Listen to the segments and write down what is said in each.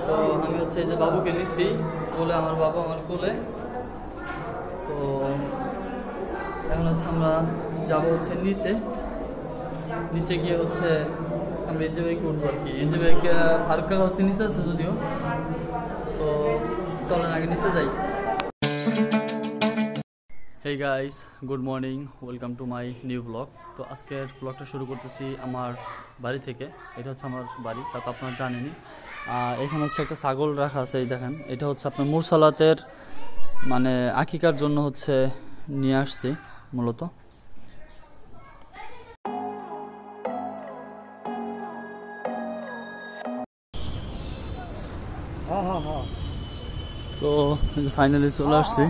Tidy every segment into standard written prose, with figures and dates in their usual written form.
তো আমি হচ্ছে এই যে বাবুকে নিছি কোলে, আমার বাবা আমার কোলে। তো এখন হচ্ছে আমরা যাবো হচ্ছে নিচে গিয়ে হচ্ছে আমরা ইজি বাইকে উঠবো আর কি। ইজি বাইক ফারুক কাকা হচ্ছে নিচে আছে যদিও, তো চলেন আগে নিচে যাই। Hey guys, good morning, welcome to my new blog. তো আজকের ব্লগটা শুরু করতেছি আমার বাড়ি থেকে। এটা হচ্ছে আমার বাড়ি, তা তো আপনারা জানেনই। এখানে হচ্ছে একটা ছাগল রাখা আছে, এই দেখেন। এটা হচ্ছে আপনার মুরসালাতের মানে আকিকার জন্য হচ্ছে নিয়ে আসছি মূলত। তো ফাইনালি চলে আসছি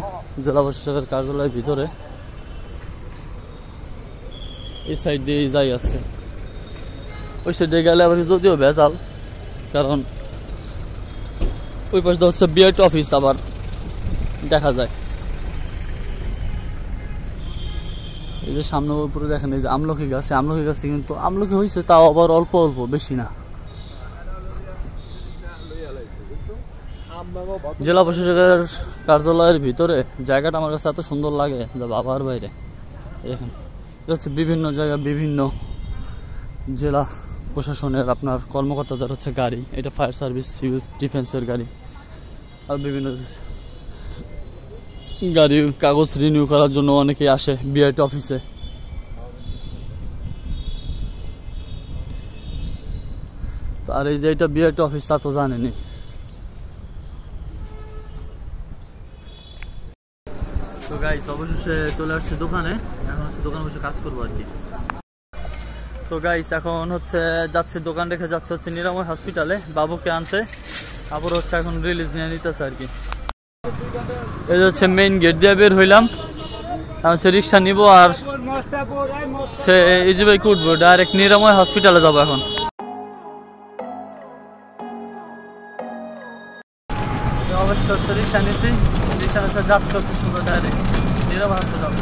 জেলা প্রশাসকের কার্যালয়ের ভিতরে। এই সাইড দিয়ে যাই আজকে, ওই সাইড দিয়ে গেলে আবার যদিও ভেজাল, কারণ ওই পাশটা হচ্ছে বিআইট অফিস আবার দেখা যায়। এই যে সামনে উপরে দেখেন, এই যে আমলকি গাছে কিন্তু আমলকি হয়েছে, তাও আবার অল্প অল্প, বেশি না। জেলা প্রশাসকের কার্যালয়ের ভিতরে জায়গাটা আমার কাছে এত সুন্দর লাগে যা বাবার বাইরে। এখানে এটা হচ্ছে বিভিন্ন জায়গায় বিভিন্ন জেলা প্রশাসনের আপনার কর্মকর্তাদের হচ্ছে গাড়ি। এটা ফায়ার সার্ভিস, সিভিল ডিফেন্সের গাড়ি, আর বিভিন্ন গাড়ি কাগজ রিনিউ করার জন্য অনেকেই আসে বিআইট অফিসে। তো আর এই যে এটা বিআইট অফিস, তা তো জানেনি। তো গাইস, অবশেষে চলে আসছে দোকানে। এখন হচ্ছে দোকানে বসে কাজ করবো আর কি। তো গাইস, এখন হচ্ছে যাচ্ছে, দোকান রেখে যাচ্ছে হচ্ছে নিরাময় হসপিটালে বাবুকে আনতে। তারপর হচ্ছে এখন রিলিজ নিয়ে নিতেছে আর কি। এই হচ্ছে মেইন গেট দিয়ে বের হইলাম, হচ্ছে রিক্সা নিব আর সে ইজি বাইক উঠবো, ডাইরেক্ট নিরাময় হসপিটালে যাবো এখন। অবশ্য হচ্ছে রিক্সা নিছি, রিক্সা হচ্ছে যাচ্ছে হচ্ছে সুন্দর ডাইরেক্ট নিরাময় হসপিটাল।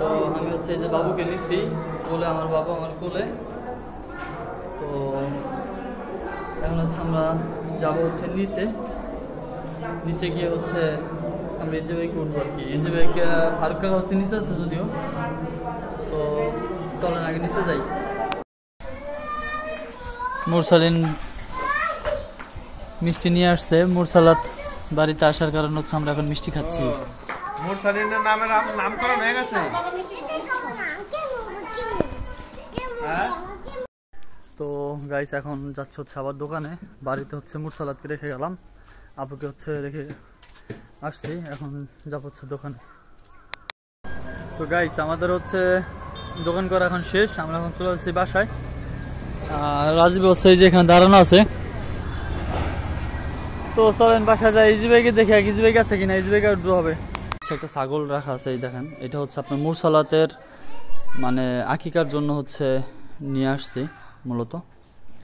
তো আমি হচ্ছে এই যে বাবুকে নিছি কোলে, আমার বাবা আমার কোলে। তো এখন হচ্ছে আমরা যাবো হচ্ছে নিচে গিয়ে হচ্ছে আমরা ইজি বাইকে উঠবো আর কি। ইজি বাইক ফারুক কাকা হচ্ছে নিচে আছে যদিও, তো চলেন আগে নিচে যাই। মুরসালিন মিষ্টি নিয়ে আসছে। মুরসালাত বাড়িতে আসার কারণ হচ্ছে আমরা এখন মিষ্টি খাচ্ছি। মুরসালিনের নামকরণ হয়ে গেছে। তো গাইস, এখন যাচ্ছে হচ্ছে আবার দোকানে। বাড়িতে হচ্ছে মুরসালাতকে রেখে গেলাম, আপুকে হচ্ছে রেখে আসছি, এখন যাব হচ্ছে দোকানে। তো গাইস, আমাদের হচ্ছে দোকান করা এখন শেষ, আমরা এখন চলে যাচ্ছি বাসায়। রাজীব হচ্ছে এই যে এখানে দাঁড়ানো আছে। তো চলেন বাসায় যাই, ইজি বাইকে দেখি ইজি বাইক আছে কিনা, ইজি বাইকে উঠবো হবে। একটা ছাগল রাখা আছে, এই দেখেন। এটা হচ্ছে আপনার মুরসালাতের মানে আকিকার জন্য হচ্ছে নিয়ে আসছি মূলত।